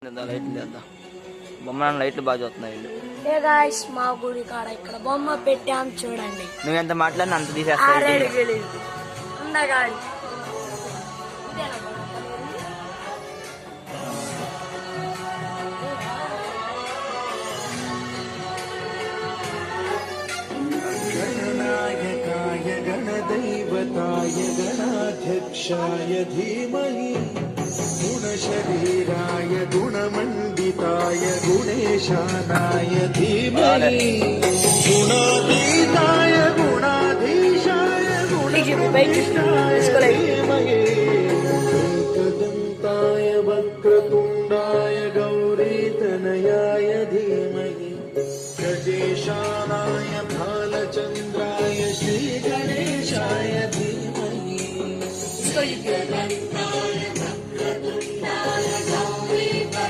లైట్లు చేద్దాం. బొమ్మ లైట్లు బాగా చూస్తున్నాయి వీళ్ళు. ఏ గాయ్స్, మా గుడి కాడ ఇక్కడ బొమ్మ పెట్టాం చూడండి. నువ్వెంత మాట్లాడినా అంత తీసేస్తా. गणनायकाय गणदैवताय गणाध्यक्षाय धीमहि गुणशरीराय गुणमण्डिताय गुणेशानाय धीमहि गुणातीताय गुणाधीशाय गुणेशाय धीमहि एकदन्ताय वक्रतुण्ड